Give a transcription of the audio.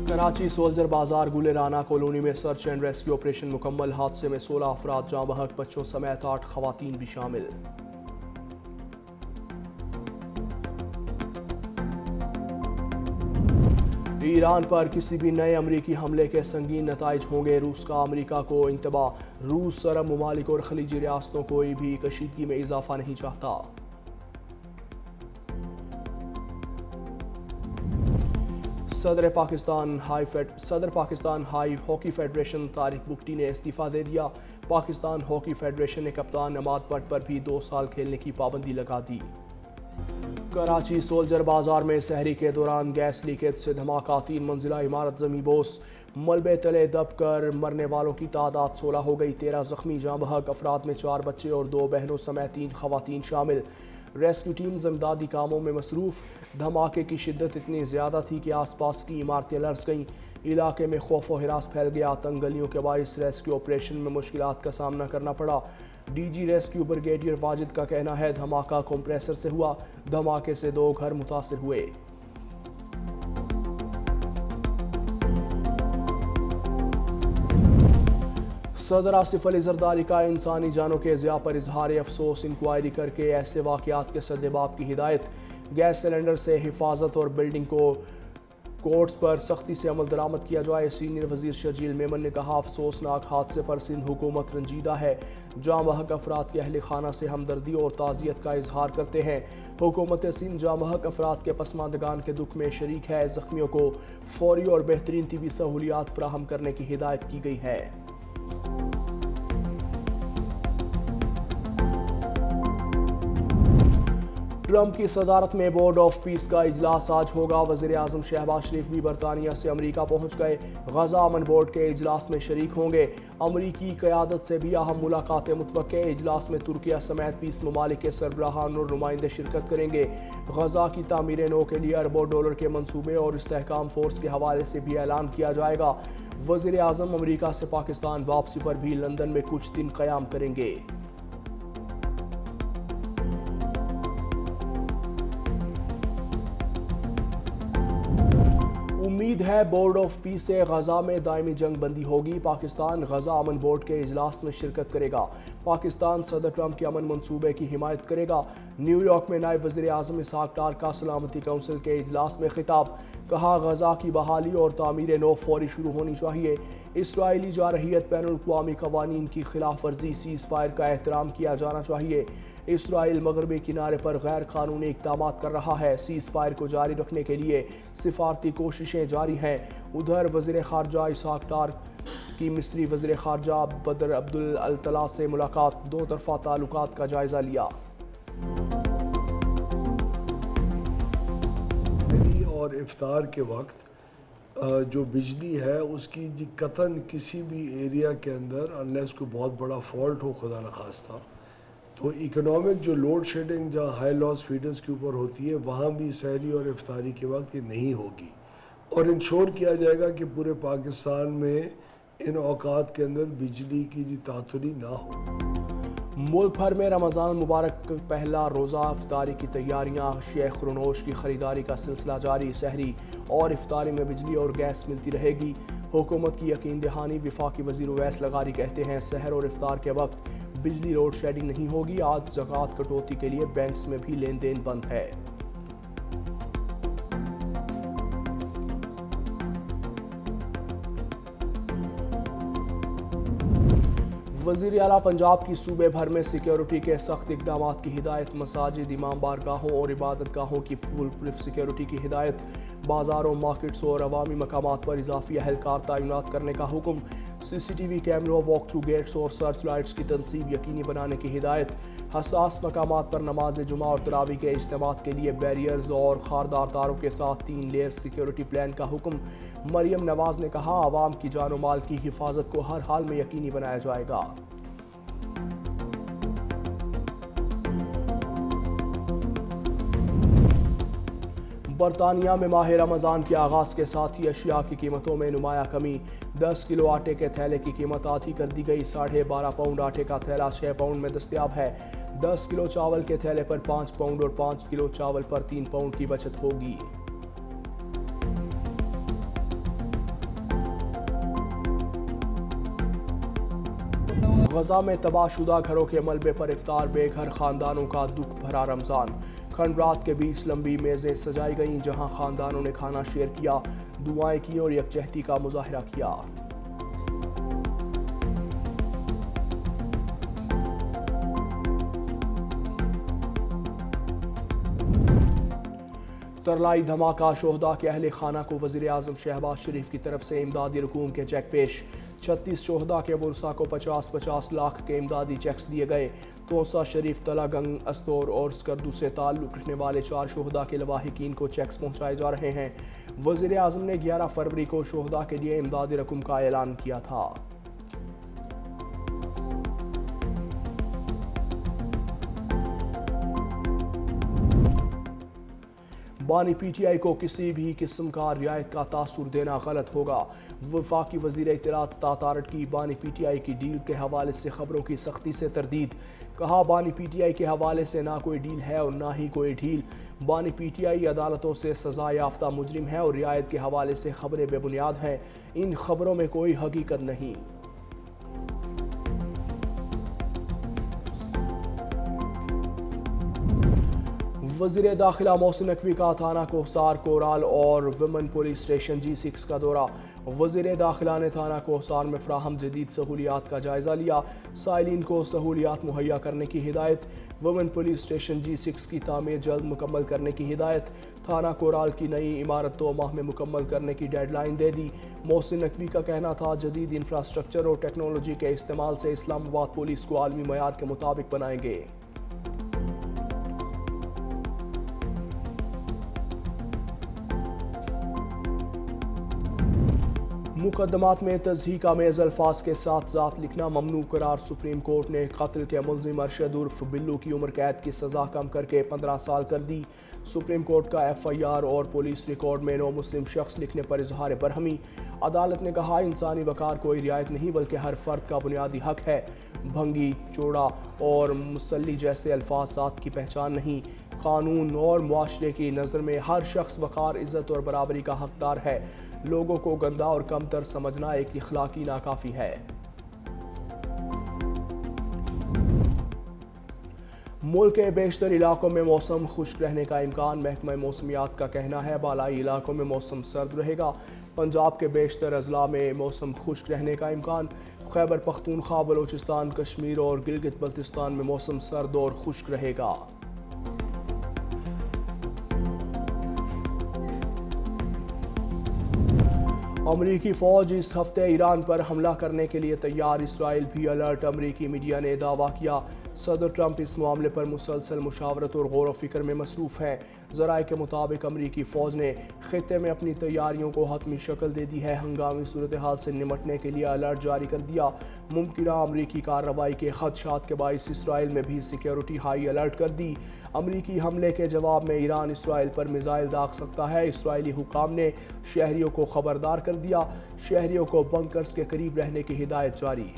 Karachi soldier बाजार गुलेराना colony में search and rescue operation मुकम्मल। हादसे में 16 अफराद जाँ बहक, बच्चों समेत 8 खवातीन भी शामिल। ईरान पर किसी भी नए अमरीकी हमले के संगीन नताइज होंगे। रूस का अमरीका को इंतबाह। रूस अरब ममालिक और खलीजी रियासतों कोई भी कशीदगी में इजाफा नहीं चाहता। सदर Pakistan high hockey federation Tariq Bugti ने इस्तीफा दे दिया। पाकिस्तान हॉकी फेडरेशन ने कप्तान नमाद भट्ट पर भी 2 साल खेलने की पाबंदी लगा दी। कराची सोल्जर बाजार में सहरी के दौरान गैस लीकेज से धमाका। 3 मंजिला इमारत जमींदोज। मलबे तले दबकर मरने वालों की तादाद 16 हो गई। 13 जख्मी जाँ बहक। अफराद में 4 बच्चे और 2 बहनों समेत 3 खवातीन शामिल। रेस्क्यू टीम्स इमदादी कामों में मसरूफ। धमाके की शिद्दत इतनी ज़्यादा थी कि आसपास की इमारतें लर्ज़ गईं। इलाके में खौफ व हिरास फैल गया। तंग गलियों के बाइस रेस्क्यू ऑपरेशन में मुश्किलात का सामना करना पड़ा। डीजी रेस्क्यू ब्रिगेडियर वाजिद का कहना है धमाका कंप्रेसर से हुआ। धमाके से 2 घर मुतासिर हुए। सदर आसिफ अली जरदारी का इंसानी जानों के ज़िया पर इजहार अफसोस। इंक्वायरी करके ऐसे वाक़यात के सद्देबाब की हिदायत। गैस सिलेंडर से हिफाजत और बिल्डिंग को कोर्ट्स पर सख्ती से अमल दरामद किया जाए। सीनियर वजीर शर्जील मेमन ने कहा अफसोसनाक हादसे पर सिंध हुकूमत रंजीदा है। जाँ बहक अफराद के अहल खाना से हमदर्दी और ताज़ियत का इजहार करते हैं। हुकूमत सिंध जाँ बहक अफराद के पसमानदगान के दुख में शरीक है। ज़ख्मियों को फौरी और बेहतरीन तिबी सहूलियात फराहम करने की हिदायत की गई है। ट्रंप की सदारत में बोर्ड ऑफ पीस का इजलास आज होगा। वज़ीर आज़म शहबाज शरीफ भी बरतानिया से अमरीका पहुंच गए। गजा अमन बोर्ड के इजलास में शरीक होंगे। अमरीकी क़यादत से भी अहम मुलाकातें मुतवक्के। इजलास में तुर्किया समेत 20 ममालिक के सरबराहान और नुमाइंदे शिरकत करेंगे। गजा की तामीर नौ के लिए अरबों डॉलर के मंसूबे और इस्तेहकाम फोर्स के हवाले से भी ऐलान किया जाएगा। वज़ीर आज़म अमरीका से पाकिस्तान वापसी पर भी लंदन में कुछ दिन क़याम करेंगे। उम्मीद है बोर्ड ऑफ पीस से गजा में दायमी जंग बंदी होगी। पाकिस्तान गजा अमन बोर्ड के इजलास में शिरकत करेगा। पाकिस्तान सदर ट्रंप के अमन मंसूबे की हिमायत करेगा। न्यूयॉर्क में नायब वज़ीर आज़म इसहाक डार का सलामती काउंसिल के इजलास में खिताब। कहा गजा की बहाली और तामीर नौ फौरी शुरू होनी चाहिए। इसराइली जारहियत बैनुल अक़वामी क़वानीन की खिलाफ वर्जी। सीज़ फायर का एहतराम किया जाना चाहिए। इसराइल मगरबी किनारे पर गैर कानूनी इक़दाम कर रहा है। सीज़ फायर को जारी रखने के लिए सिफारती कोशिशें जारी हैं। उधर वज़ीर ख़ारजा इसहाक डार की मिस्री वज़ीर ख़ारजा बदर अब्दुल अल्तला से मुलाकात। 2 तरफ़ा ताल्लुकात का जायज़ा लिया। और इफ्तार के वक्त जो बिजली है उसकी कतन किसी भी एरिया के अंदर अनलेस कोई बहुत बड़ा फॉल्ट हो खुदा न खास्ता, तो इकोनॉमिक जो लोड शेडिंग जहाँ हाई लॉस फीडर्स के ऊपर होती है वहाँ भी सहरी और इफ्तारी के वक्त ये नहीं होगी। और इंश्योर किया जाएगा कि पूरे पाकिस्तान में इन औकात के अंदर बिजली की तातुली ना हो। मुल्क भर में रमज़ान मुबारक पहला रोज़ा इफ्तारी की तैयारियां। शेख खुरनोश की खरीदारी का सिलसिला जारी। सहरी और इफ्तारी में बिजली और गैस मिलती रहेगी। हुकूमत की यकीन दहानी। वफाकी वज़ीर उवैस लगारी कहते हैं सहर और इफ्तार के वक्त बिजली लोड शेडिंग नहीं होगी। आज ज़कात कटौती के लिए बैंक्स में भी लेन देन बंद है। वज़ीर आला पंजाब की सूबे भर में सिक्योरिटी के सख्त इक़दाम की हिदायत। मसाजिद, इमाम बारगाहों और इबादत गाहों की फुल पुलिस सिक्योरिटी की हिदायत। बाज़ारों, मार्केट्स और अवामी मकामात पर इजाफी अहलकार तैनात करने का हुक्म। CCTV कैमरों, वॉक थ्रू गेट्स और सर्च लाइट्स की तनसीब यकीनी बनाने की हिदायत। हसास मकामात पर नमाज जुमा और तरावी के इज्तिमात के लिए बैरियर्स और खारदार तारों के साथ 3 लेयर सिक्योरिटी प्लान का हुक्म। मरियम नवाज ने कहा आवाम की जान और माल की हिफाजत को हर हाल में यकीनी बनाया जाएगा। बरतानिया में माह रमज़ान के आगाज़ के साथ ही अशिया की कीमतों में नुमाया कमी। 10 किलो आटे के थैले की कीमत आधी कर दी गई। 12.5 पाउंड आटे का थैला 6 पाउंड में दस्तयाब है। 10 किलो चावल के थैले पर 5 पाउंड और 5 किलो चावल पर 3 पाउंड की बचत होगी। غزہ میں تباہ شدہ گھروں کے ملبے پر افطار بے گھر خاندانوں کا دکھ بھرا رمضان۔ کھنڈرات کے بیچ لمبی میزیں سجائی گئیں جہاں خاندانوں نے کھانا شیئر کیا، دعائیں کی اور یکجہتی کا مظاہرہ کیا۔ ترلائی دھماکہ، شہداء کے اہل خانہ کو وزیر اعظم شہباز شریف کی طرف سے امدادی رقوم کے چیک پیش۔ 36 شہداء کے ورثاء کو 50-50 لاکھ کے امدادی چیکس دیے گئے۔ توسہ شریف، تلہ گنگ، استور اور اسکردو سے تعلق رکھنے والے 4 شہداء کے لواحقین کو چیکس پہنچائے جا رہے ہیں۔ وزیر اعظم نے 11 فروری کو شہداء کے لیے امدادی رقم کا اعلان کیا تھا۔ بانی پی ٹی آئی کو کسی بھی قسم کا رعایت کا تاثر دینا غلط ہوگا۔ وفاقی وزیر اطلاعات عطا تارڑ کی بانی پی ٹی آئی کی ڈیل کے حوالے سے خبروں کی سختی سے تردید۔ کہا، بانی پی ٹی آئی کے حوالے سے نہ کوئی ڈیل ہے اور نہ ہی کوئی ڈھیل۔ بانی پی ٹی آئی عدالتوں سے سزا یافتہ مجرم ہے اور رعایت کے حوالے سے خبریں بے بنیاد ہیں۔ ان خبروں میں کوئی حقیقت نہیں۔ وزیر داخلہ محسن نقوی کا تھانہ کوہسار، کورال اور ویمن پولیس اسٹیشن G6 کا دورہ۔ وزیر داخلہ نے تھانہ کوہسار میں فراہم جدید سہولیات کا جائزہ لیا، سائلین کو سہولیات مہیا کرنے کی ہدایت۔ ویمن پولیس اسٹیشن G6 کی تعمیر جلد مکمل کرنے کی ہدایت۔ تھانہ کورال کی نئی عمارت 2 ماہ میں مکمل کرنے کی ڈیڈ لائن دے دی۔ محسن نقوی کا کہنا تھا، جدید انفراسٹرکچر اور ٹیکنالوجی کے استعمال سے اسلام آباد پولیس کو عالمی معیار کے مطابق بنائیں گے۔ مقدمات میں تصحیح آمیز الفاظ کے ساتھ ذات لکھنا ممنوع قرار۔ سپریم کورٹ نے قتل کے ملزم ارشد عرف بلو کی عمر قید کی سزا کم کر کے 15 سال کر دی۔ سپریم کورٹ کا FIR اور پولیس ریکارڈ میں نو مسلم شخص لکھنے پر اظہار برہمی۔ عدالت نے کہا، انسانی وقار کوئی رعایت نہیں بلکہ ہر فرد کا بنیادی حق ہے۔ بھنگی، چوڑا اور مسلی جیسے الفاظ ذات کی پہچان نہیں۔ قانون اور معاشرے کی نظر میں ہر شخص وقار، عزت اور برابری کا حقدار ہے۔ لوگوں کو گندا اور کمتر سمجھنا ایک اخلاقی ناکافی ہے۔ ملک کے بیشتر علاقوں میں موسم خشک رہنے کا امکان۔ محکمہ موسمیات کا کہنا ہے، بالائی علاقوں میں موسم سرد رہے گا۔ پنجاب کے بیشتر اضلاع میں موسم خشک رہنے کا امکان۔ خیبر پختونخوا، بلوچستان، کشمیر اور گلگت بلتستان میں موسم سرد اور خشک رہے گا۔ امریکی فوج اس ہفتے ایران پر حملہ کرنے کے لیے تیار، اسرائیل بھی الرٹ۔ امریکی میڈیا نے دعویٰ کیا، صدر ٹرمپ اس معاملے پر مسلسل مشاورت اور غور و فکر میں مصروف ہیں۔ ذرائع کے مطابق امریکی فوج نے خطے میں اپنی تیاریوں کو حتمی شکل دے دی ہے، ہنگامی صورتحال سے نمٹنے کے لیے الرٹ جاری کر دیا۔ ممکنہ امریکی کارروائی کے خدشات کے باعث اسرائیل میں بھی سیکیورٹی ہائی الرٹ کر دی۔ امریکی حملے کے جواب میں ایران اسرائیل پر میزائل داغ سکتا ہے۔ اسرائیلی حکام نے شہریوں کو خبردار کر دیا، شہریوں کو بنکرز کے قریب رہنے کی ہدایت جاری۔